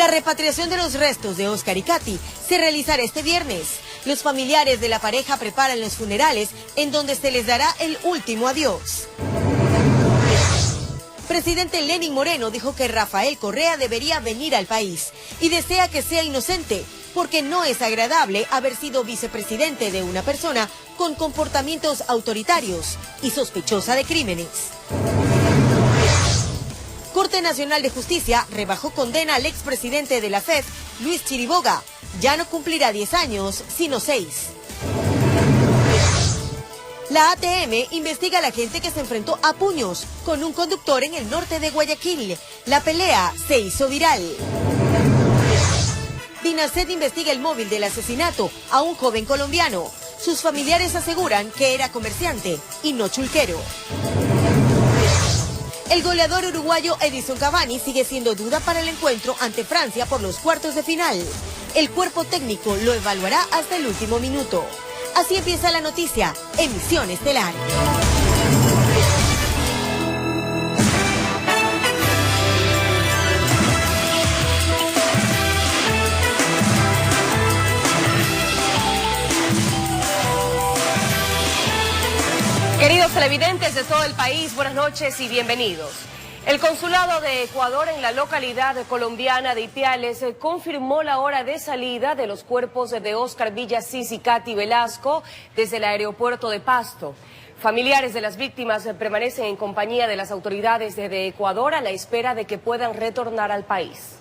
La repatriación de los restos de Oscar y Katy se realizará este viernes. Los familiares de la pareja preparan los funerales en donde se les dará el último adiós. Presidente Lenín Moreno dijo que Rafael Correa debería venir al país y desea que sea inocente porque no es agradable haber sido vicepresidente de una persona con comportamientos autoritarios y sospechosa de crímenes. Corte Nacional de Justicia rebajó condena al expresidente de la FED, Luis Chiriboga. Ya no cumplirá 10 años, sino 6. La ATM investiga a la gente que se enfrentó a puños con un conductor en el norte de Guayaquil. La pelea se hizo viral. DINASED investiga el móvil del asesinato a un joven colombiano. Sus familiares aseguran que era comerciante y no chulquero. El goleador uruguayo Edison Cavani sigue siendo duda para el encuentro ante Francia por los cuartos de final. El cuerpo técnico lo evaluará hasta el último minuto. Así empieza la noticia, Emisión Estelar. Queridos televidentes de todo el país, buenas noches y bienvenidos. El Consulado de Ecuador en la localidad colombiana de Ipiales confirmó la hora de salida de los cuerpos de Oscar Villasís y Katy Velasco desde el aeropuerto de Pasto. Familiares de las víctimas permanecen en compañía de las autoridades de Ecuador a la espera de que puedan retornar al país.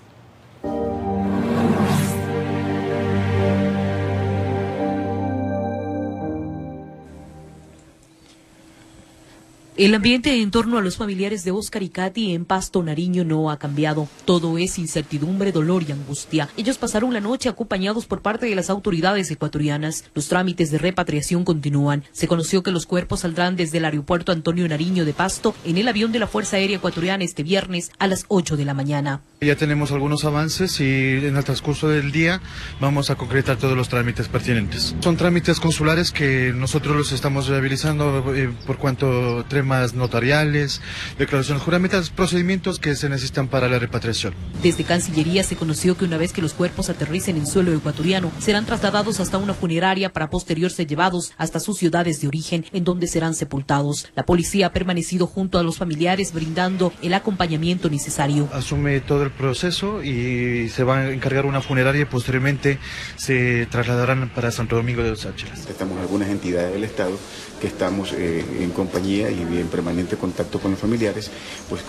El ambiente en torno a los familiares de Oscar y Katy en Pasto, Nariño, no ha cambiado. Todo es incertidumbre, dolor y angustia. Ellos pasaron la noche acompañados por parte de las autoridades ecuatorianas. Los trámites de repatriación continúan. Se conoció que los cuerpos saldrán desde el aeropuerto Antonio Nariño de Pasto en el avión de la Fuerza Aérea Ecuatoriana este viernes a las 8 de la mañana. Ya tenemos algunos avances y en el transcurso del día vamos a concretar todos los trámites pertinentes. Son trámites consulares que nosotros los estamos viabilizando por cuanto temas notariales, declaraciones juramentales, procedimientos que se necesitan para la repatriación. Desde Cancillería se conoció que una vez que los cuerpos aterricen en suelo ecuatoriano, serán trasladados hasta una funeraria para posterior ser llevados hasta sus ciudades de origen, en donde serán sepultados. La policía ha permanecido junto a los familiares brindando el acompañamiento necesario. Asume todo el proceso y se va a encargar una funeraria y posteriormente se trasladarán para Santo Domingo de los Ángeles. Estamos algunas entidades del Estado que estamos en compañía y en permanente contacto con los familiares, pues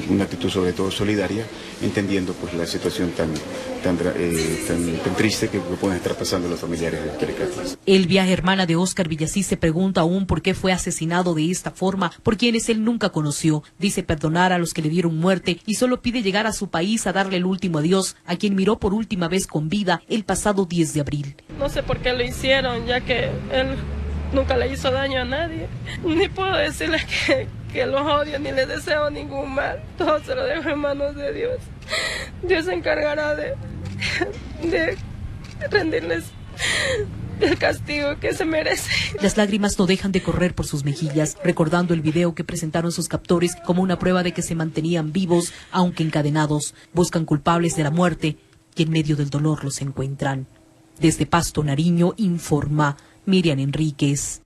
una actitud sobre todo solidaria, entendiendo pues la situación tan triste que pueden estar pasando los familiares de Katy. El viaje hermana de Oscar Villasís se pregunta aún por qué fue asesinado de esta forma, por quienes él nunca conoció. Dice perdonar a los que le dieron muerte y solo pide llegar a su país a darle el último adiós a quien miró por última vez con vida el pasado 10 de abril. No sé por qué lo hicieron, ya que él nunca le hizo daño a nadie. Ni puedo decirles que los odio ni les deseo ningún mal. Todo se lo dejo en manos de Dios. Dios se encargará de rendirles el castigo que se merece. Las lágrimas no dejan de correr por sus mejillas, recordando el video que presentaron sus captores como una prueba de que se mantenían vivos, aunque encadenados. Buscan culpables de la muerte y en medio del dolor los encuentran. Desde Pasto, Nariño, informa Miriam Enríquez.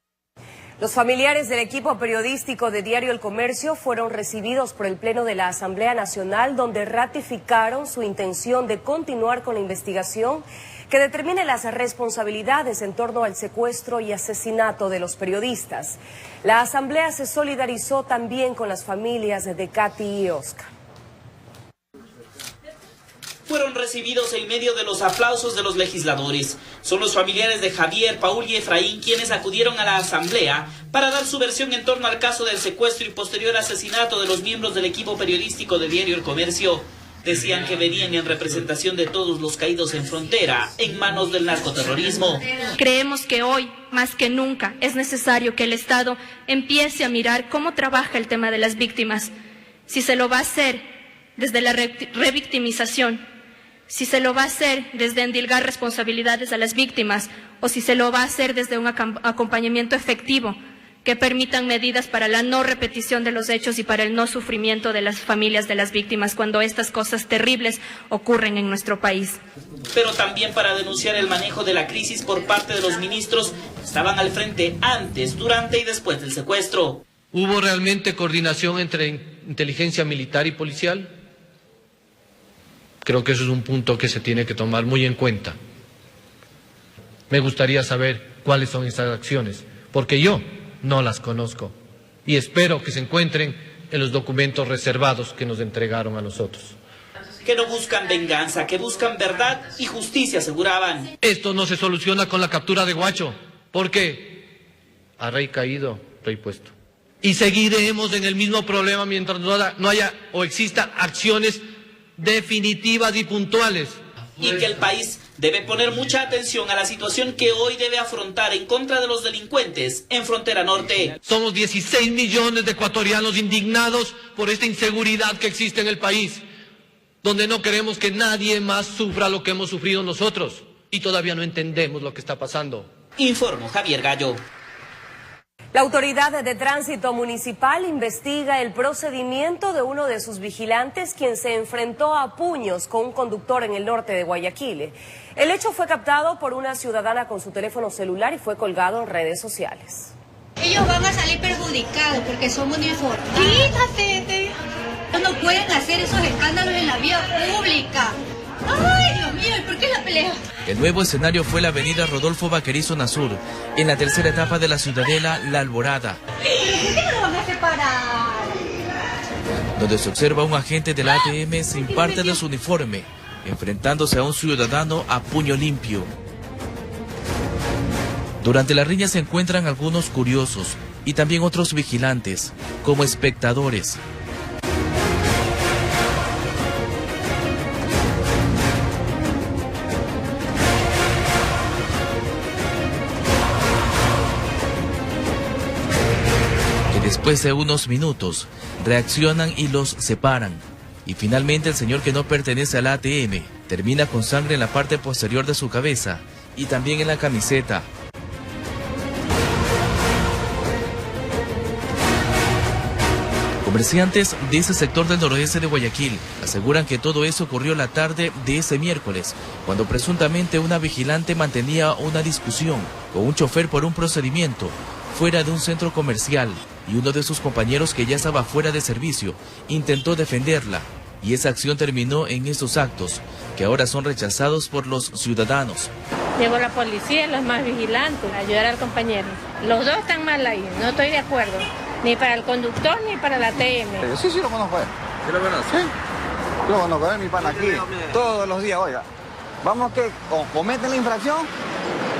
Los familiares del equipo periodístico de Diario El Comercio fueron recibidos por el Pleno de la Asamblea Nacional, donde ratificaron su intención de continuar con la investigación que determine las responsabilidades en torno al secuestro y asesinato de los periodistas. La Asamblea se solidarizó también con las familias de Katy y Oscar. Fueron recibidos en medio de los aplausos de los legisladores. Son los familiares de Javier, Paul y Efraín quienes acudieron a la asamblea para dar su versión en torno al caso del secuestro y posterior asesinato de los miembros del equipo periodístico de Diario El Comercio. Decían que venían en representación de todos los caídos en frontera, en manos del narcoterrorismo. Creemos que hoy, más que nunca, es necesario que el Estado empiece a mirar cómo trabaja el tema de las víctimas. Si se lo va a hacer desde la revictimización, si se lo va a hacer desde endilgar responsabilidades a las víctimas o si se lo va a hacer desde un acompañamiento efectivo que permitan medidas para la no repetición de los hechos y para el no sufrimiento de las familias de las víctimas cuando estas cosas terribles ocurren en nuestro país. Pero también para denunciar el manejo de la crisis por parte de los ministros que estaban al frente antes, durante y después del secuestro. ¿Hubo realmente coordinación entre inteligencia militar y policial? Creo que eso es un punto que se tiene que tomar muy en cuenta. Me gustaría saber cuáles son estas acciones, porque yo no las conozco y espero que se encuentren en los documentos reservados que nos entregaron a nosotros. Que no buscan venganza, que buscan verdad y justicia, aseguraban. Esto no se soluciona con la captura de Guacho, porque a rey caído, rey puesto. Y seguiremos en el mismo problema mientras no haya o exista acciones definitivas y puntuales. Y que el país debe poner mucha atención a la situación que hoy debe afrontar en contra de los delincuentes en frontera norte. Somos 16 millones de ecuatorianos indignados por esta inseguridad que existe en el país, donde no queremos que nadie más sufra lo que hemos sufrido nosotros y todavía no entendemos lo que está pasando. Informó Javier Gallo. La Autoridad de Tránsito Municipal investiga el procedimiento de uno de sus vigilantes, quien se enfrentó a puños con un conductor en el norte de Guayaquil. El hecho fue captado por una ciudadana con su teléfono celular y fue colgado en redes sociales. Ellos van a salir perjudicados porque son uniformados. Quítate. No pueden hacer esos escándalos en la vía pública. ¡Ay, Dios mío! ¿Y por qué la pelea? El nuevo escenario fue la avenida Rodolfo Vaquerizo Nasur, en la tercera etapa de la ciudadela La Alborada. ¿Pero por qué no lo van a separar? Donde se observa a un agente de la ATM sin parte de su uniforme, enfrentándose a un ciudadano a puño limpio. Durante la riña se encuentran algunos curiosos y también otros vigilantes, como espectadores. Después de unos minutos, reaccionan y los separan. Y finalmente el señor que no pertenece al ATM termina con sangre en la parte posterior de su cabeza y también en la camiseta. Comerciantes de ese sector del noroeste de Guayaquil aseguran que todo eso ocurrió la tarde de ese miércoles, cuando presuntamente una vigilante mantenía una discusión con un chofer por un procedimiento fuera de un centro comercial, y uno de sus compañeros, que ya estaba fuera de servicio, intentó defenderla, y esa acción terminó en estos actos, que ahora son rechazados por los ciudadanos. Llegó la policía y los más vigilantes a ayudar al compañero. Los dos están mal ahí, no estoy de acuerdo, ni para el conductor ni para la ATM. Sí, lo conozco. ¿Sí lo conoce? Sí, lo conozco, es mi pana aquí, todos los días, oiga. Vamos que cometen la infracción,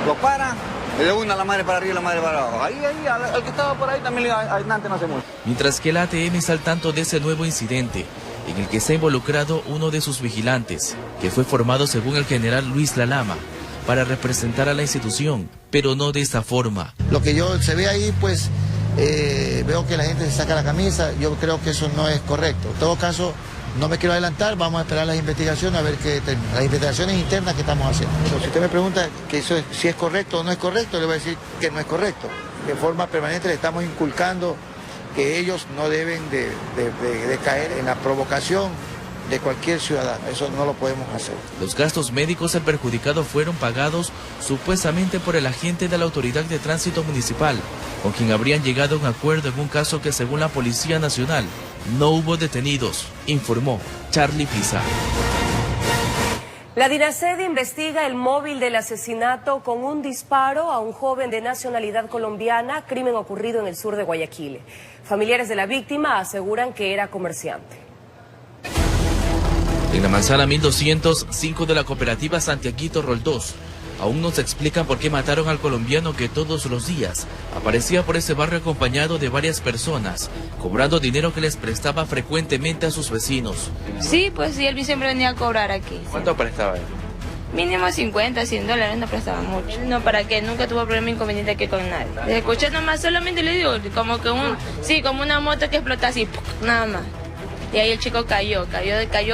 lo paran, le de una la madre para arriba y la madre para abajo. Ahí, al que estaba por ahí también antes no hace mucho. Mientras que el ATM está al tanto de ese nuevo incidente, en el que está involucrado uno de sus vigilantes, que fue formado según el general Luis Lalama, para representar a la institución, pero no de esta forma. Lo que se ve ahí, pues, veo que la gente se saca la camisa, yo creo que eso no es correcto. En todo caso, no me quiero adelantar, vamos a esperar las investigaciones, a ver las investigaciones internas que estamos haciendo. Pero si usted me pregunta que eso si es correcto o no es correcto, le voy a decir que no es correcto. De forma permanente le estamos inculcando que ellos no deben de caer en la provocación de cualquier ciudadano. Eso no lo podemos hacer. Los gastos médicos del perjudicado fueron pagados supuestamente por el agente de la Autoridad de Tránsito Municipal, con quien habrían llegado a un acuerdo en un caso que, según la Policía Nacional, no hubo detenidos, informó Charlie Pisa. La DINASED investiga el móvil del asesinato con un disparo a un joven de nacionalidad colombiana, crimen ocurrido en el sur de Guayaquil. Familiares de la víctima aseguran que era comerciante. En la manzana 1205 de la cooperativa Santiaguito Roldós, aún no se explican por qué mataron al colombiano que todos los días aparecía por ese barrio acompañado de varias personas, cobrando dinero que les prestaba frecuentemente a sus vecinos. Sí, pues sí, él siempre venía a cobrar aquí. ¿Cuánto prestaba él? Mínimo 50, $100, no prestaba mucho. No, para que nunca tuvo problema inconveniente aquí con nadie. Le escuché nomás, solamente le digo, como una moto que explota así, nada más. y ahí el chico cayó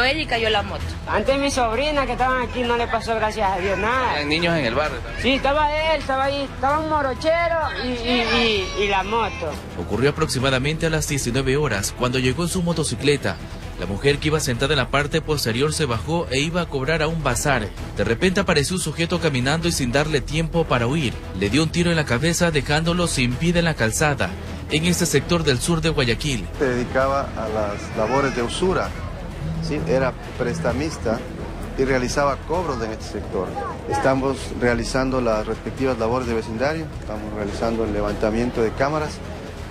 él y cayó la moto. Antes mi sobrina que estaban aquí no le pasó, gracias a Dios, nada. ¿Eran niños en el barrio también? Sí, estaba él, estaba ahí, estaba un morochero y la moto. Ocurrió aproximadamente a las 19 horas, cuando llegó en su motocicleta. La mujer que iba sentada en la parte posterior se bajó e iba a cobrar a un bazar. De repente apareció un sujeto caminando y sin darle tiempo para huir. Le dio un tiro en la cabeza dejándolo sin vida en la calzada, en este sector del sur de Guayaquil. Se dedicaba a las labores de usura, ¿sí? Era prestamista y realizaba cobros en este sector. Estamos realizando las respectivas labores de vecindario, estamos realizando el levantamiento de cámaras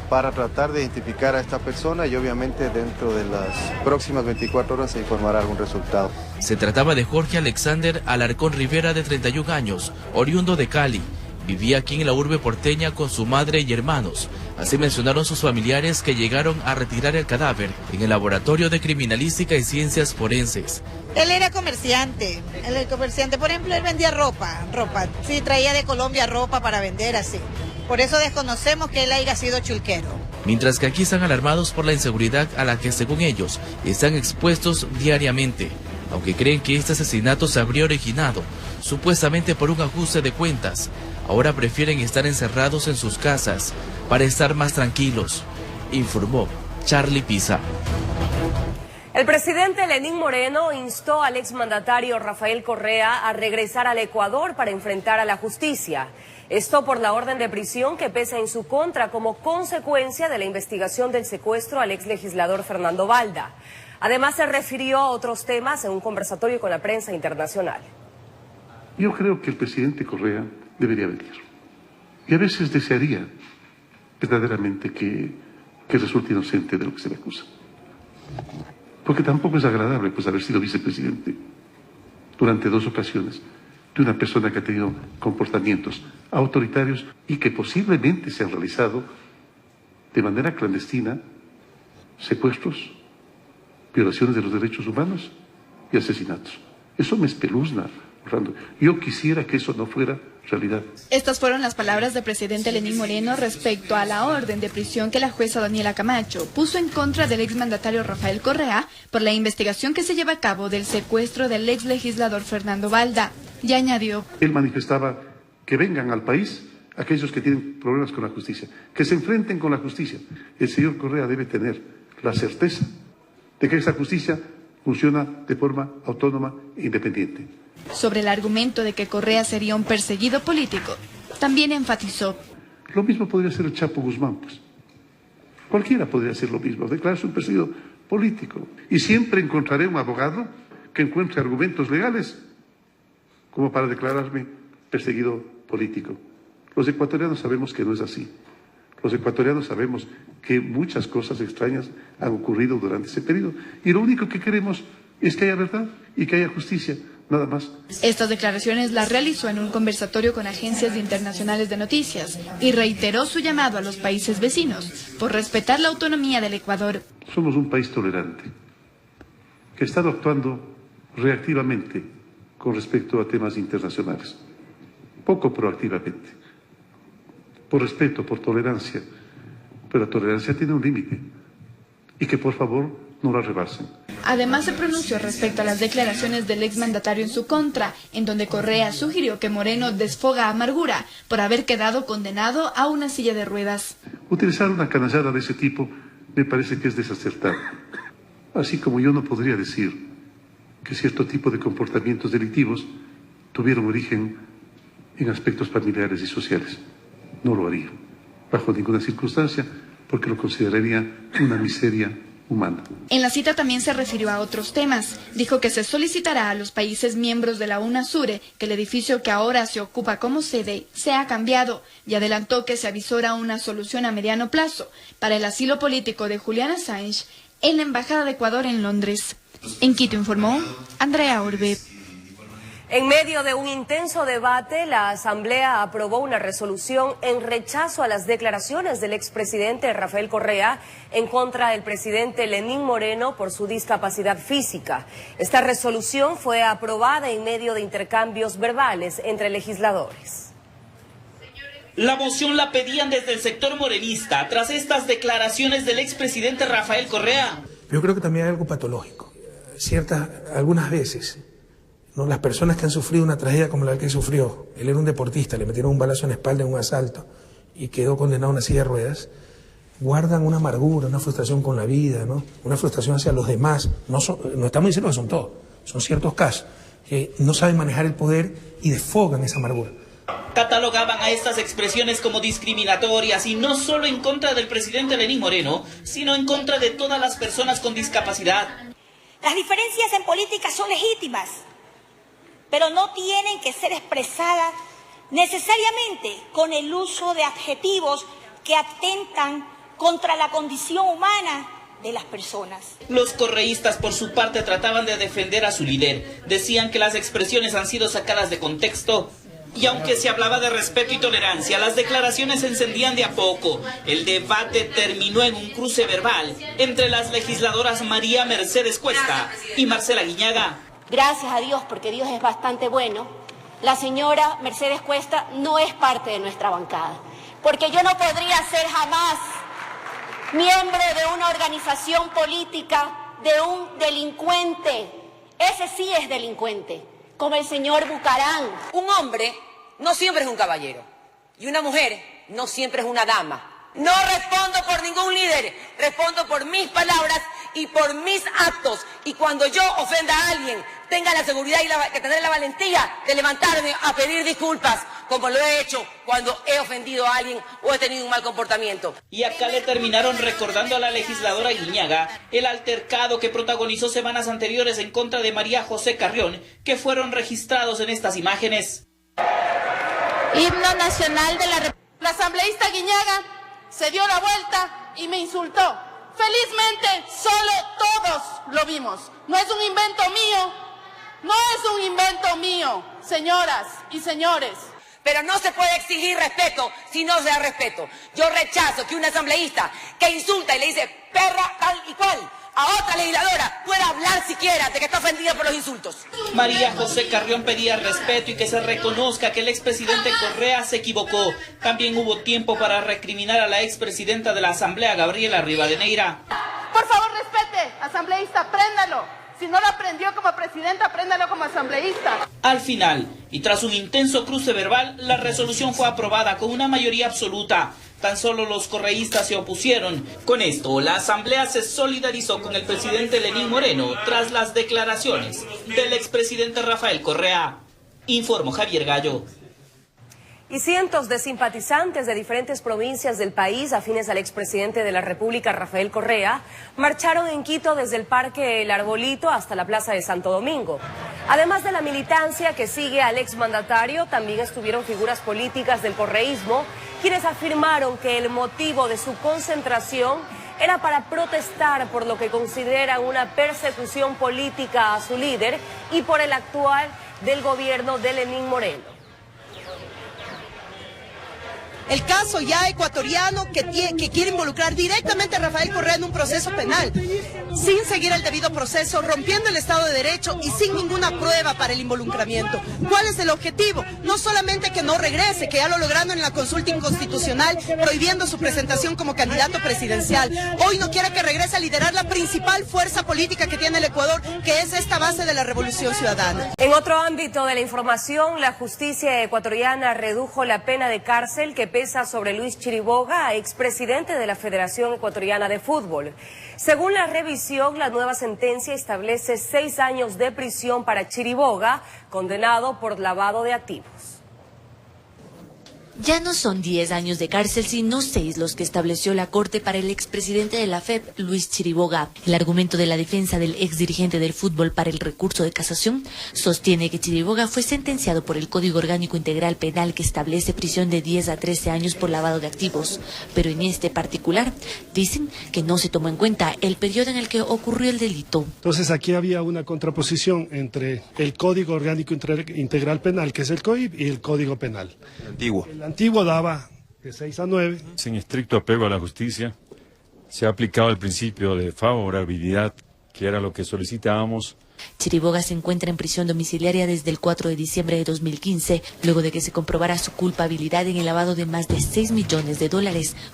para tratar de identificar a esta persona y obviamente dentro de las próximas 24 horas se informará algún resultado. Se trataba de Jorge Alexander Alarcón Rivera, de 31 años, oriundo de Cali. Vivía aquí en la urbe porteña con su madre y hermanos. Así mencionaron sus familiares, que llegaron a retirar el cadáver en el Laboratorio de Criminalística y Ciencias Forenses. Él era comerciante, por ejemplo, él vendía ropa, sí, traía de Colombia ropa para vender así. Por eso desconocemos que él haya sido chulquero. Mientras que aquí están alarmados por la inseguridad a la que, según ellos, están expuestos diariamente. Aunque creen que este asesinato se habría originado supuestamente por un ajuste de cuentas, ahora prefieren estar encerrados en sus casas para estar más tranquilos, informó Charlie Pisa. El presidente Lenín Moreno instó al exmandatario Rafael Correa a regresar al Ecuador para enfrentar a la justicia. Esto por la orden de prisión que pesa en su contra como consecuencia de la investigación del secuestro al exlegislador Fernando Balda. Además, se refirió a otros temas en un conversatorio con la prensa internacional. Yo creo que el presidente Correa debería venir. Y a veces desearía verdaderamente que resulte inocente de lo que se le acusa. Porque tampoco es agradable pues haber sido vicepresidente durante 2 ocasiones de una persona que ha tenido comportamientos autoritarios y que posiblemente se han realizado de manera clandestina secuestros, violaciones de los derechos humanos y asesinatos. Eso me espeluzna, Orlando. Yo quisiera que eso no fuera realidad. Estas fueron las palabras del presidente Lenín Moreno respecto a la orden de prisión que la jueza Daniela Camacho puso en contra del exmandatario Rafael Correa por la investigación que se lleva a cabo del secuestro del exlegislador Fernando Balda. Y añadió: Él manifestaba que vengan al país aquellos que tienen problemas con la justicia, que se enfrenten con la justicia. El señor Correa debe tener la certeza de que esa justicia funciona de forma autónoma e independiente. Sobre el argumento de que Correa sería un perseguido político, también enfatizó: Lo mismo podría ser el Chapo Guzmán, pues. Cualquiera podría hacer lo mismo, declararse un perseguido político. Y siempre encontraré un abogado que encuentre argumentos legales como para declararme perseguido político. Los ecuatorianos sabemos que no es así. Los ecuatorianos sabemos que muchas cosas extrañas han ocurrido durante ese periodo. Y lo único que queremos es que haya verdad y que haya justicia, nada más. Estas declaraciones las realizó en un conversatorio con agencias internacionales de noticias y reiteró su llamado a los países vecinos por respetar la autonomía del Ecuador. Somos un país tolerante, que ha estado actuando reactivamente con respecto a temas internacionales, poco proactivamente, por respeto, por tolerancia, pero la tolerancia tiene un límite y que por favor no la rebasen. Además se pronunció respecto a las declaraciones del exmandatario en su contra, en donde Correa sugirió que Moreno desfoga amargura por haber quedado condenado a una silla de ruedas. Utilizar una canallada de ese tipo me parece que es desacertado, así como yo no podría decir que cierto tipo de comportamientos delictivos tuvieron origen en aspectos familiares y sociales. No lo haría, bajo ninguna circunstancia, porque lo consideraría una miseria humana. En la cita también se refirió a otros temas. Dijo que se solicitará a los países miembros de la UNASURE que el edificio que ahora se ocupa como sede sea cambiado, y adelantó que se avisora una solución a mediano plazo para el asilo político de Julian Assange en la Embajada de Ecuador en Londres. En Quito informó Andrea Orbe. En medio de un intenso debate, la Asamblea aprobó una resolución en rechazo a las declaraciones del expresidente Rafael Correa en contra del presidente Lenín Moreno por su discapacidad física. Esta resolución fue aprobada en medio de intercambios verbales entre legisladores. La moción la pedían desde el sector morenista tras estas declaraciones del expresidente Rafael Correa. Yo creo que también hay algo patológico. Algunas veces, ¿no? Las personas que han sufrido una tragedia como la que sufrió, él era un deportista, le metieron un balazo en la espalda en un asalto y quedó condenado a una silla de ruedas, guardan una amargura, una frustración con la vida, ¿no? Una frustración hacia los demás. No estamos diciendo que son todos, son ciertos casos que no saben manejar el poder y desfogan esa amargura. Catalogaban a estas expresiones como discriminatorias y no solo en contra del presidente Lenín Moreno, sino en contra de todas las personas con discapacidad. Las diferencias en política son legítimas, pero no tienen que ser expresadas necesariamente con el uso de adjetivos que atentan contra la condición humana de las personas. Los correístas, por su parte, trataban de defender a su líder. Decían que las expresiones han sido sacadas de contexto. Y aunque se hablaba de respeto y tolerancia, las declaraciones se encendían de a poco. El debate terminó en un cruce verbal entre las legisladoras María Mercedes Cuesta y Marcela Guiñaga. Gracias a Dios, porque Dios es bastante bueno, la señora Mercedes Cuesta no es parte de nuestra bancada. Porque yo no podría ser jamás miembro de una organización política de un delincuente. Ese sí es delincuente, como el señor Bucarán. Un hombre no siempre es un caballero y una mujer no siempre es una dama. No respondo por ningún líder, respondo por mis palabras y por mis actos. Y cuando yo ofenda a alguien, tenga la seguridad y que tener la valentía de levantarme a pedir disculpas, como lo he hecho cuando he ofendido a alguien o he tenido un mal comportamiento. Y acá le terminaron recordando a la legisladora Guiñaga el altercado que protagonizó semanas anteriores en contra de María José Carrión, que fueron registrados en estas imágenes. Himno nacional de la República. La asambleísta Guiñaga se dio la vuelta y me insultó. Felizmente, solo todos lo vimos. No es un invento mío, no es un invento mío, señoras y señores. Pero no se puede exigir respeto si no se da respeto. Yo rechazo que una asambleísta que insulta y le dice perra tal y cual a otra legisladora pueda hablar siquiera de que está ofendida por los insultos. María José Carrión pedía respeto y que se reconozca que el expresidente Correa se equivocó. También hubo tiempo para recriminar a la expresidenta de la Asamblea, Gabriela Rivadeneira. Por favor, respete, asambleísta, préndalo. Si no lo aprendió como presidenta, apréndalo como asambleísta. Al final, y tras un intenso cruce verbal, la resolución fue aprobada con una mayoría absoluta. Tan solo los correístas se opusieron. Con esto, la Asamblea se solidarizó con el presidente Lenín Moreno tras las declaraciones del expresidente Rafael Correa. Informó Javier Gallo. Y cientos de simpatizantes de diferentes provincias del país, afines al expresidente de la República, Rafael Correa, marcharon en Quito desde el Parque El Arbolito hasta la Plaza de Santo Domingo. Además de la militancia que sigue al exmandatario, también estuvieron figuras políticas del correísmo, quienes afirmaron que el motivo de su concentración era para protestar por lo que consideran una persecución política a su líder y por el actual del gobierno de Lenín Moreno. El caso ya ecuatoriano que quiere involucrar directamente a Rafael Correa en un proceso penal, sin seguir el debido proceso, rompiendo el Estado de Derecho y sin ninguna prueba para el involucramiento. ¿Cuál es el objetivo? No solamente que no regrese, que ya lo lograron en la consulta inconstitucional, prohibiendo su presentación como candidato presidencial. Hoy no quiere que regrese a liderar la principal fuerza política que tiene el Ecuador, que es esta base de la Revolución Ciudadana. En otro ámbito de la información, la justicia ecuatoriana redujo la pena de cárcel que pesa sobre Luis Chiriboga, expresidente de la Federación Ecuatoriana de Fútbol. Según la revisión, la nueva sentencia establece 6 años de prisión para Chiriboga, condenado por lavado de activos. Ya no son 10 años de cárcel, sino 6 los que estableció la Corte para el expresidente de la FEP, Luis Chiriboga. El argumento de la defensa del exdirigente del fútbol para el recurso de casación sostiene que Chiriboga fue sentenciado por el Código Orgánico Integral Penal, que establece prisión de 10 a 13 años por lavado de activos. Pero en este particular, dicen que no se tomó en cuenta el periodo en el que ocurrió el delito. Entonces aquí había una contraposición entre el Código Orgánico Integral Penal, que es el COIP, y el Código Penal. Antiguo. El antiguo daba de 6 a 9. Sin estricto apego a la justicia, se ha aplicado el principio de favorabilidad, que era lo que solicitábamos Chiriboga se encuentra en prisión domiciliaria desde el 4 de diciembre de 2015, luego de que se comprobara su culpabilidad en el lavado de más de $6 millones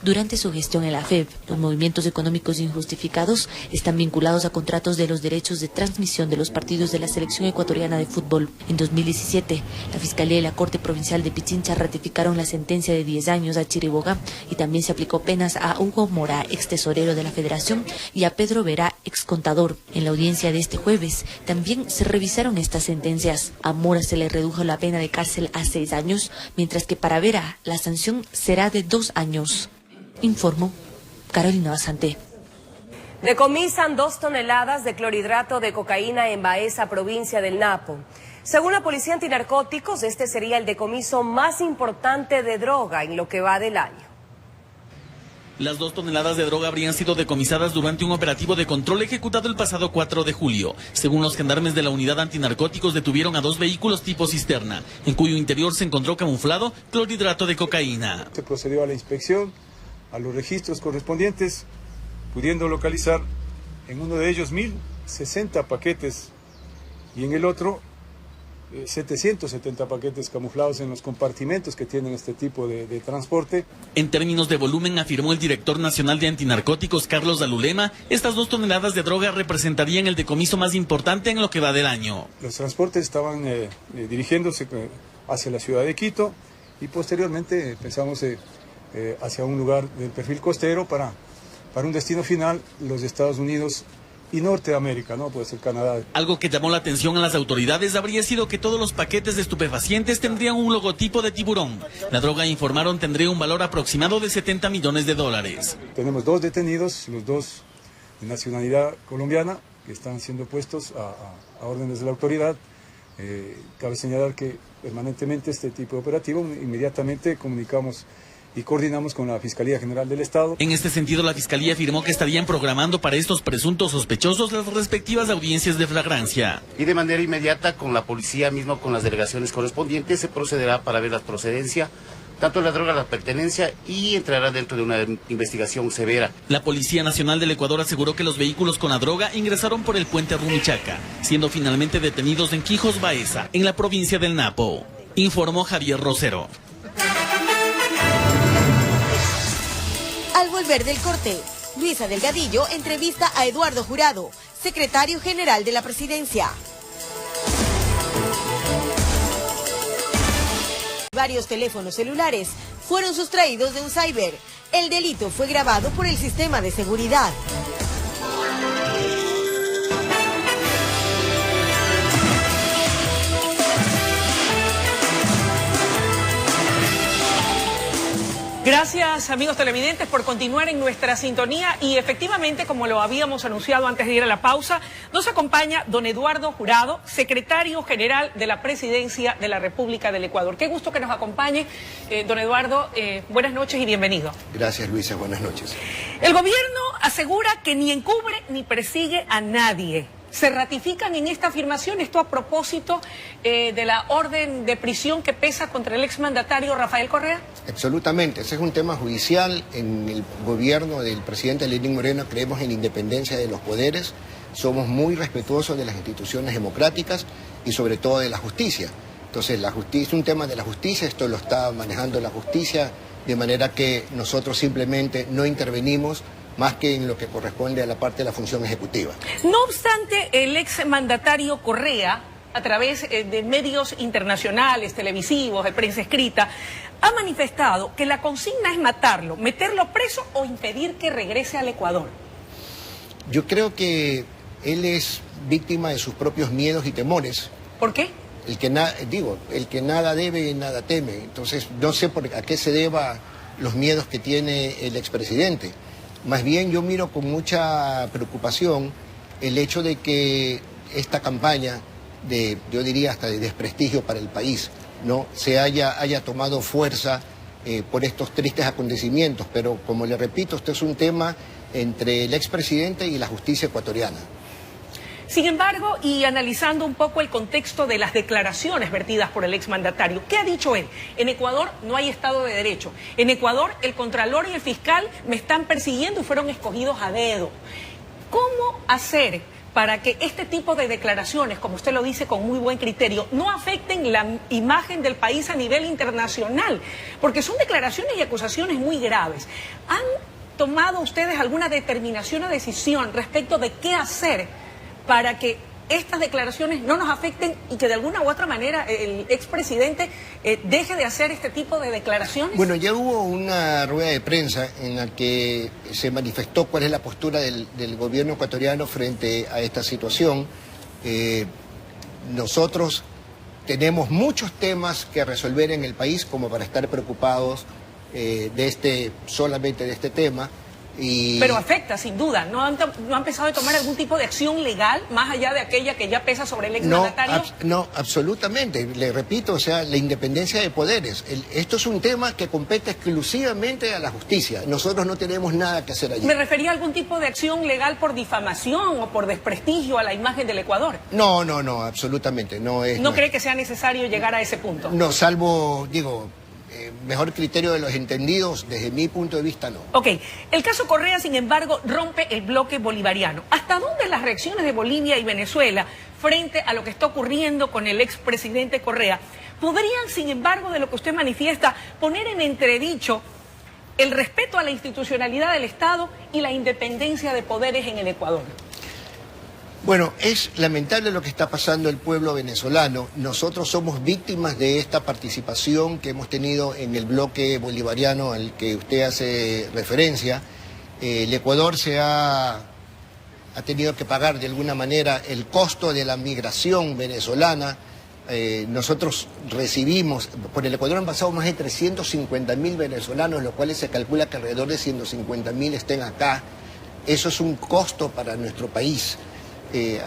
durante su gestión en la FEB. Los movimientos económicos injustificados están vinculados a contratos de los derechos de transmisión de los partidos de la selección ecuatoriana de fútbol. En 2017, la Fiscalía y la Corte Provincial de Pichincha ratificaron la sentencia de 10 años a Chiriboga y también se aplicó penas a Hugo Mora, ex tesorero de la Federación, y a Pedro Vera, ex contador. En la audiencia de este jueves, también se revisaron estas sentencias. A Mora se le redujo la pena de cárcel a 6 años, mientras que para Vera la sanción será de 2 años. Informó Carolina Basante. Decomisan 2 toneladas de clorhidrato de cocaína en Baeza, provincia del Napo. Según la Policía Antinarcóticos, este sería el decomiso más importante de droga en lo que va del año. Las 2 toneladas de droga habrían sido decomisadas durante un operativo de control ejecutado el pasado 4 de julio. Según los gendarmes de la unidad antinarcóticos, detuvieron a 2 vehículos tipo cisterna, en cuyo interior se encontró camuflado clorhidrato de cocaína. Se procedió a la inspección, a los registros correspondientes, pudiendo localizar en uno de ellos 1.060 paquetes y en el otro 770 paquetes camuflados en los compartimentos que tienen este tipo de transporte. En términos de volumen, afirmó el director nacional de antinarcóticos, Carlos Dalulema, estas 2 toneladas de droga representarían el decomiso más importante en lo que va del año. Los transportes estaban dirigiéndose hacia la ciudad de Quito y posteriormente pensamos hacia un lugar del perfil costero para un destino final, los Estados Unidos y Norteamérica, ¿no? Puede ser Canadá. Algo que llamó la atención a las autoridades habría sido que todos los paquetes de estupefacientes tendrían un logotipo de tiburón. La droga, informaron, tendría un valor aproximado de $70 millones. Tenemos 2 detenidos, los 2 de nacionalidad colombiana, que están siendo puestos a órdenes de la autoridad. Cabe señalar que permanentemente este tipo de operativo, inmediatamente comunicamos y coordinamos con la Fiscalía General del Estado. En este sentido, la Fiscalía afirmó que estarían programando para estos presuntos sospechosos las respectivas audiencias de flagrancia. Y de manera inmediata, con la policía mismo, con las delegaciones correspondientes, se procederá para ver la procedencia, tanto la droga, la pertenencia, y entrará dentro de una investigación severa. La Policía Nacional del Ecuador aseguró que los vehículos con la droga ingresaron por el puente Rumichaca, siendo finalmente detenidos en Quijos, Baeza, en la provincia del Napo. Informó Javier Rosero. Al volver del corte, Luisa Delgadillo entrevista a Eduardo Jurado, secretario general de la presidencia. Varios teléfonos celulares fueron sustraídos de un cyber. El delito fue grabado por el sistema de seguridad. Gracias, amigos televidentes, por continuar en nuestra sintonía y efectivamente, como lo habíamos anunciado antes de ir a la pausa, nos acompaña don Eduardo Jurado, secretario general de la Presidencia de la República del Ecuador. Qué gusto que nos acompañe, don Eduardo, buenas noches y bienvenido. Gracias, Luisa, buenas noches. El gobierno asegura que ni encubre ni persigue a nadie. ¿Se ratifican en esta afirmación? Esto a propósito de la orden de prisión que pesa contra el exmandatario Rafael Correa. Absolutamente, ese es un tema judicial. En el gobierno del presidente Lenín Moreno creemos en la independencia de los poderes, somos muy respetuosos de las instituciones democráticas y sobre todo de la justicia. Entonces la justicia es un tema de la justicia, esto lo está manejando la justicia, de manera que nosotros simplemente no intervenimos más que en lo que corresponde a la parte de la función ejecutiva. No obstante, el exmandatario Correa, a través de medios internacionales, televisivos, de prensa escrita, ha manifestado que la consigna es matarlo, meterlo preso o impedir que regrese al Ecuador. Yo creo que él es víctima de sus propios miedos y temores. ¿Por qué? El que nada debe, nada teme. Entonces, no sé a qué se deba los miedos que tiene el expresidente. Más bien yo miro con mucha preocupación el hecho de que esta campaña yo diría hasta de desprestigio para el país, ¿no? se haya tomado fuerza por estos tristes acontecimientos. Pero como le repito, esto es un tema entre el expresidente y la justicia ecuatoriana. Sin embargo, y analizando un poco el contexto de las declaraciones vertidas por el exmandatario, ¿qué ha dicho él? En Ecuador no hay Estado de Derecho. En Ecuador el Contralor y el Fiscal me están persiguiendo y fueron escogidos a dedo. ¿Cómo hacer para que este tipo de declaraciones, como usted lo dice con muy buen criterio, no afecten la imagen del país a nivel internacional? Porque son declaraciones y acusaciones muy graves. ¿Han tomado ustedes alguna determinación o decisión respecto de qué hacer para que estas declaraciones no nos afecten y que de alguna u otra manera el expresidente deje de hacer este tipo de declaraciones? Bueno, ya hubo una rueda de prensa en la que se manifestó cuál es la postura del gobierno ecuatoriano frente a esta situación. Nosotros tenemos muchos temas que resolver en el país como para estar preocupados solamente de este tema. Pero afecta, sin duda. ¿No han empezado a tomar algún tipo de acción legal más allá de aquella que ya pesa sobre el exmandatario? No, absolutamente. Le repito, o sea, la independencia de poderes. Esto es un tema que compete exclusivamente a la justicia. Nosotros no tenemos nada que hacer allí. Me refería a algún tipo de acción legal por difamación o por desprestigio a la imagen del Ecuador. No, absolutamente. ¿No cree que sea necesario llegar a ese punto? No, salvo, mejor criterio de los entendidos, desde mi punto de vista, no. Ok, el caso Correa, sin embargo, rompe el bloque bolivariano. ¿Hasta dónde las reacciones de Bolivia y Venezuela frente a lo que está ocurriendo con el expresidente Correa podrían, sin embargo, de lo que usted manifiesta, poner en entredicho el respeto a la institucionalidad del Estado y la independencia de poderes en el Ecuador? Bueno, es lamentable lo que está pasando el pueblo venezolano. Nosotros somos víctimas de esta participación que hemos tenido en el bloque bolivariano al que usted hace referencia. El Ecuador ha tenido que pagar de alguna manera el costo de la migración venezolana. Nosotros recibimos, por el Ecuador han pasado más de 350.000 venezolanos, lo cual se calcula que alrededor de 150.000 estén acá. Eso es un costo para nuestro país.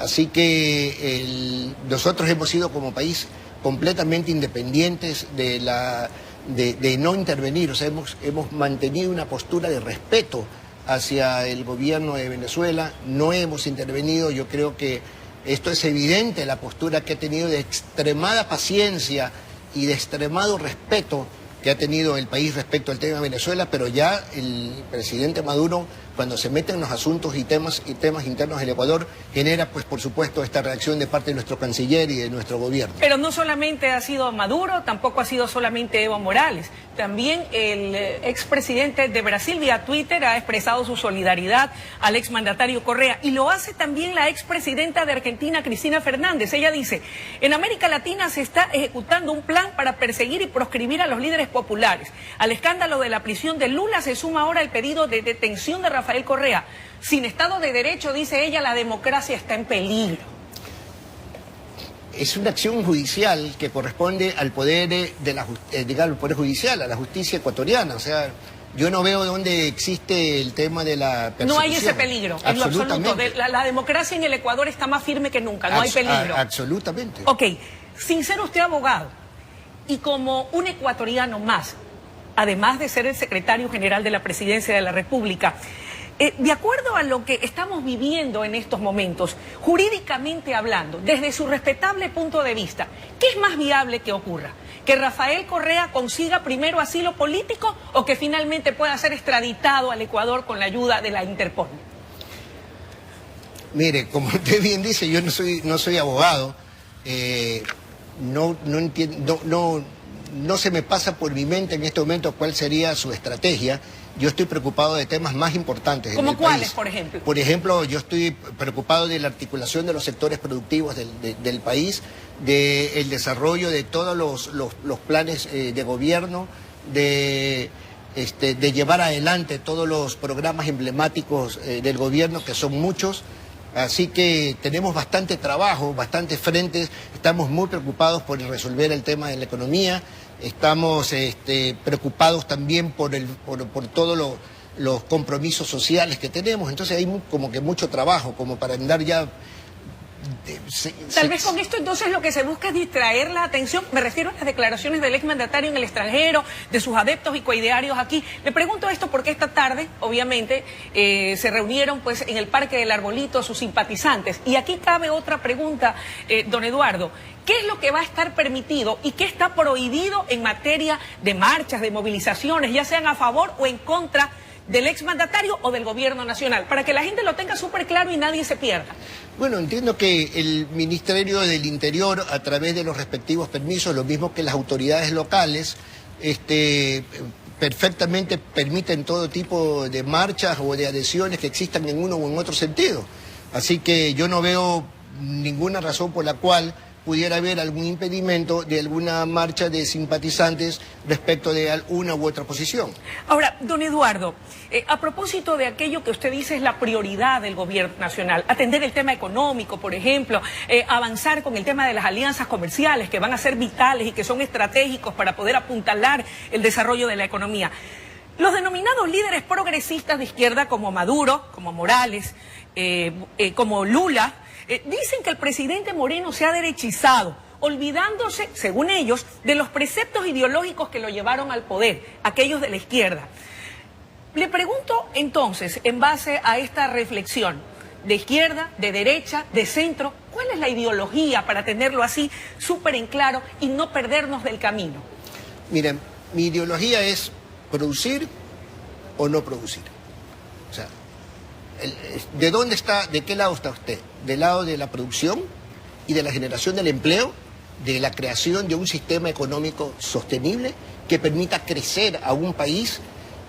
Así que nosotros hemos sido como país completamente independientes de no intervenir, o sea, hemos mantenido una postura de respeto hacia el gobierno de Venezuela, no hemos intervenido. Yo creo que esto es evidente, la postura que ha tenido de extremada paciencia y de extremado respeto que ha tenido el país respecto al tema de Venezuela, pero ya el presidente Maduro, cuando se mete en los asuntos y temas internos del Ecuador, genera, pues por supuesto, esta reacción de parte de nuestro canciller y de nuestro gobierno. Pero no solamente ha sido Maduro, tampoco ha sido solamente Evo Morales. También el expresidente de Brasil vía Twitter ha expresado su solidaridad al exmandatario Correa, y lo hace también la expresidenta de Argentina, Cristina Fernández. Ella dice: en América Latina se está ejecutando un plan para perseguir y proscribir a los líderes populares. Al escándalo de la prisión de Lula se suma ahora el pedido de detención de Rafael Correa. Sin Estado de Derecho, dice ella, la democracia está en peligro. Es una acción judicial que corresponde al poder al poder judicial, a la justicia ecuatoriana. O sea, yo no veo dónde existe el tema de la persecución. No hay ese peligro, en lo absoluto. La democracia en el Ecuador está más firme que nunca, no hay peligro. Absolutamente. Ok, sin ser usted abogado y como un ecuatoriano más, además de ser el secretario general de la Presidencia de la República, de acuerdo a lo que estamos viviendo en estos momentos, jurídicamente hablando, desde su respetable punto de vista, ¿qué es más viable que ocurra? ¿Que Rafael Correa consiga primero asilo político o que finalmente pueda ser extraditado al Ecuador con la ayuda de la Interpol? Mire, como usted bien dice, yo no soy abogado, no entiendo, no se me pasa por mi mente en este momento cuál sería su estrategia. Yo estoy preocupado de temas más importantes. ¿Cómo cuáles, por ejemplo? Por ejemplo, yo estoy preocupado de la articulación de los sectores productivos del país, del desarrollo de todos los planes de gobierno, de llevar adelante todos los programas emblemáticos del gobierno, que son muchos. Así que tenemos bastante trabajo, bastantes frentes. Estamos muy preocupados por resolver el tema de la economía. Estamos preocupados también por todos los compromisos sociales que tenemos. Entonces hay como que mucho trabajo como para andar ya... Tal vez con esto entonces lo que se busca es distraer la atención. Me refiero a las declaraciones del exmandatario en el extranjero, de sus adeptos y coidearios aquí. Le pregunto esto porque esta tarde, obviamente, se reunieron pues en el Parque del Arbolito sus simpatizantes. Y aquí cabe otra pregunta, don Eduardo. ¿Qué es lo que va a estar permitido y qué está prohibido en materia de marchas, de movilizaciones, ya sean a favor o en contra del exmandatario o del gobierno nacional, para que la gente lo tenga súper claro y nadie se pierda. Bueno, entiendo que el Ministerio del Interior, a través de los respectivos permisos, lo mismo que las autoridades locales, perfectamente permiten todo tipo de marchas o de adhesiones que existan en uno o en otro sentido. Así que yo no veo ninguna razón por la cual pudiera haber algún impedimento de alguna marcha de simpatizantes respecto de una u otra posición. Ahora, don Eduardo, a propósito de aquello que usted dice es la prioridad del gobierno nacional, atender el tema económico, por ejemplo, avanzar con el tema de las alianzas comerciales que van a ser vitales y que son estratégicos para poder apuntalar el desarrollo de la economía. Los denominados líderes progresistas de izquierda como Maduro, como Morales, como Lula, dicen que el presidente Moreno se ha derechizado, olvidándose, según ellos, de los preceptos ideológicos que lo llevaron al poder, aquellos de la izquierda. Le pregunto entonces, en base a esta reflexión, de izquierda, de derecha, de centro, ¿cuál es la ideología para tenerlo así súper en claro y no perdernos del camino? Miren, mi ideología es producir o no producir. O sea, ¿de dónde está, de qué lado está usted? ¿Del lado de la producción y de la generación del empleo, de la creación de un sistema económico sostenible que permita crecer a un país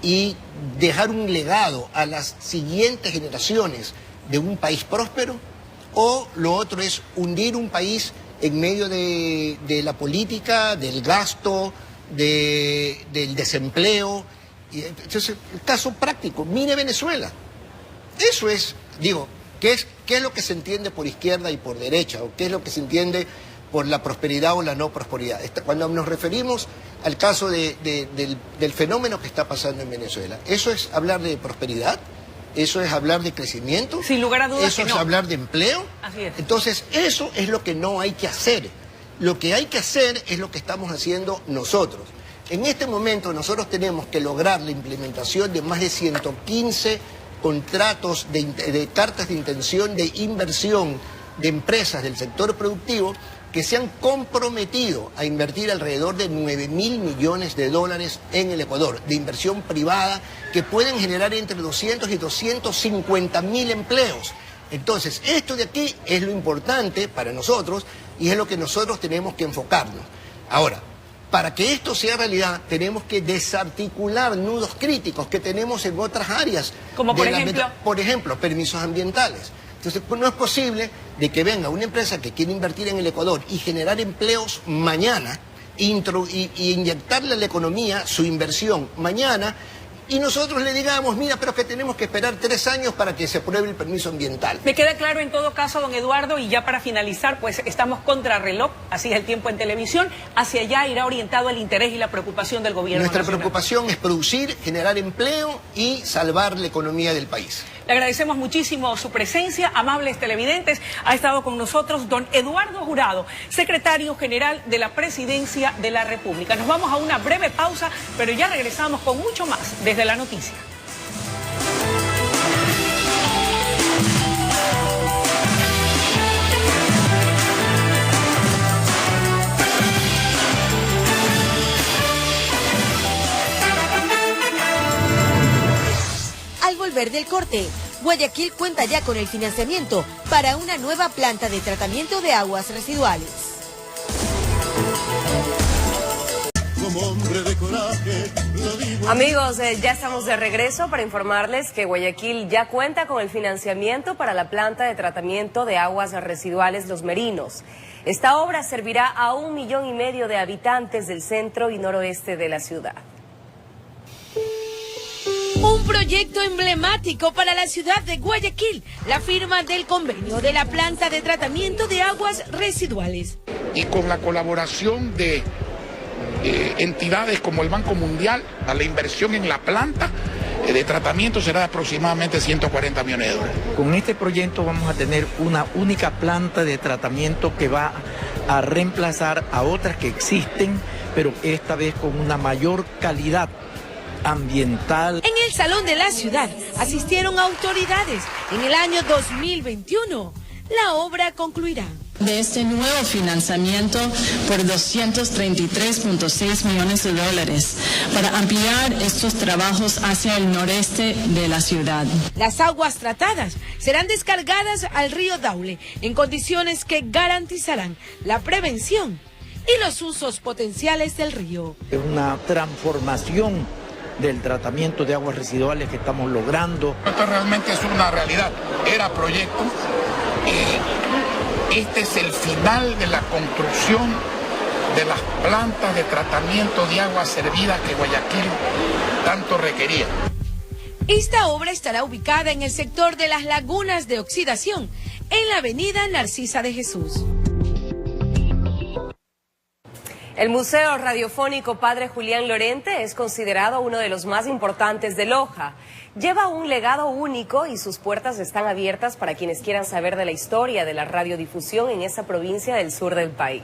y dejar un legado a las siguientes generaciones de un país próspero? ¿O lo otro es hundir un país en medio de la política, del gasto, del desempleo? Y entonces, el caso práctico, mire Venezuela. Eso es, digo, ¿qué es lo que se entiende por izquierda y por derecha? ¿O qué es lo que se entiende por la prosperidad o la no prosperidad? Cuando nos referimos al caso del fenómeno que está pasando en Venezuela, ¿eso es hablar de prosperidad? ¿Eso es hablar de crecimiento? Sin lugar a dudas ¿Eso es hablar de empleo? Así es. Entonces, eso es lo que no hay que hacer. Lo que hay que hacer es lo que estamos haciendo nosotros. En este momento nosotros tenemos que lograr la implementación de más de 115 contratos de cartas de intención de inversión de empresas del sector productivo que se han comprometido a invertir alrededor de 9.000 millones de dólares en el Ecuador, de inversión privada, que pueden generar entre 200 y 250.000 empleos. Entonces, esto de aquí es lo importante para nosotros y es lo que nosotros tenemos que enfocarnos. Ahora, para que esto sea realidad, tenemos que desarticular nudos críticos que tenemos en otras áreas. ¿Como por ejemplo? Por ejemplo, permisos ambientales. Entonces, no es posible de que venga una empresa que quiere invertir en el Ecuador y generar empleos mañana, y inyectarle a la economía su inversión mañana, y nosotros le digamos, mira, pero que tenemos que esperar 3 años para que se apruebe el permiso ambiental. Me queda claro en todo caso, don Eduardo, y ya para finalizar, pues estamos contra reloj, así es el tiempo en televisión, hacia allá irá orientado el interés y la preocupación del gobierno nacional. Nuestra preocupación es producir, generar empleo y salvar la economía del país. Le agradecemos muchísimo su presencia, amables televidentes. Ha estado con nosotros don Eduardo Jurado, secretario general de la Presidencia de la República. Nos vamos a una breve pausa, pero ya regresamos con mucho más desde la noticia. Al volver del corte, Guayaquil cuenta ya con el financiamiento para una nueva planta de tratamiento de aguas residuales. Amigos, ya estamos de regreso para informarles que Guayaquil ya cuenta con el financiamiento para la planta de tratamiento de aguas residuales Los Merinos. Esta obra servirá a 1,5 millones de habitantes del centro y noroeste de la ciudad. Un proyecto emblemático para la ciudad de Guayaquil, la firma del convenio de la planta de tratamiento de aguas residuales. Y con la colaboración de entidades como el Banco Mundial, la inversión en la planta de tratamiento será de aproximadamente 140 millones de dólares. Con este proyecto vamos a tener una única planta de tratamiento que va a reemplazar a otras que existen, pero esta vez con una mayor calidad ambiental. En el Salón de la Ciudad asistieron autoridades. En el año 2021, la obra concluirá. De este nuevo financiamiento por $233.6 millones para ampliar estos trabajos hacia el noreste de la ciudad. Las aguas tratadas serán descargadas al río Daule en condiciones que garantizarán la prevención y los usos potenciales del río. Es una transformación del tratamiento de aguas residuales que estamos logrando. Esto realmente es una realidad, era proyecto. Este es el final de la construcción de las plantas de tratamiento de agua servida que Guayaquil tanto requería. Esta obra estará ubicada en el sector de las lagunas de oxidación, en la avenida Narcisa de Jesús. El Museo Radiofónico Padre Julián Lorente es considerado uno de los más importantes de Loja. Lleva un legado único y sus puertas están abiertas para quienes quieran saber de la historia de la radiodifusión en esa provincia del sur del país.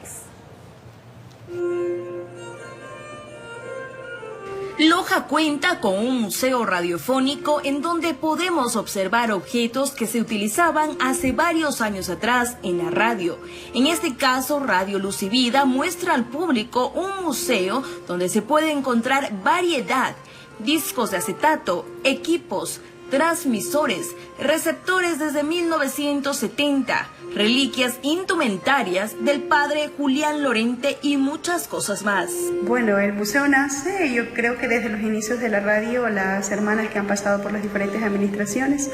Loja cuenta con un museo radiofónico en donde podemos observar objetos que se utilizaban hace varios años atrás en la radio. En este caso, Radio Luz y Vida muestra al público un museo donde se puede encontrar variedad, discos de acetato, equipos, transmisores, receptores desde 1970, reliquias indumentarias del padre Julián Lorente y muchas cosas más. Bueno, el museo nace, yo creo que desde los inicios de la radio, las hermanas que han pasado por las diferentes administraciones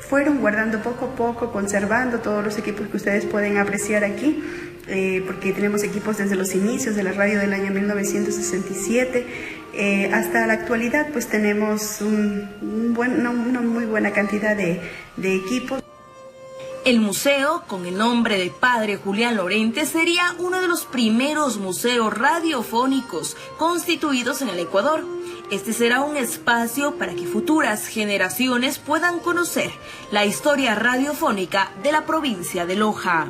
fueron guardando poco a poco, conservando todos los equipos que ustedes pueden apreciar aquí, porque tenemos equipos desde los inicios de la radio del año 1967, hasta la actualidad pues tenemos una muy buena cantidad de equipos. El museo, con el nombre de Padre Julián Lorente, sería uno de los primeros museos radiofónicos constituidos en el Ecuador. Este será un espacio para que futuras generaciones puedan conocer la historia radiofónica de la provincia de Loja.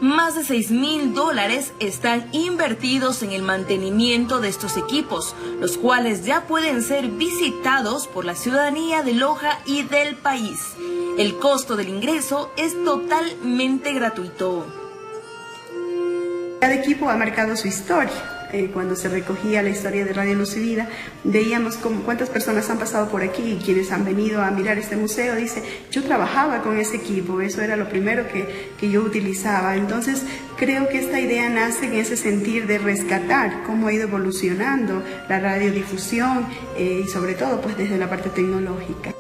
Más de $6.000 están invertidos en el mantenimiento de estos equipos, los cuales ya pueden ser visitados por la ciudadanía de Loja y del país. El costo del ingreso es totalmente gratuito. Cada equipo ha marcado su historia. Cuando se recogía la historia de Radio Luz y Vida, veíamos cuántas personas han pasado por aquí y quienes han venido a mirar este museo dice, yo trabajaba con ese equipo, eso era lo primero que yo utilizaba. Entonces creo que esta idea nace en ese sentir de rescatar cómo ha ido evolucionando la radiodifusión y sobre todo pues desde la parte tecnológica.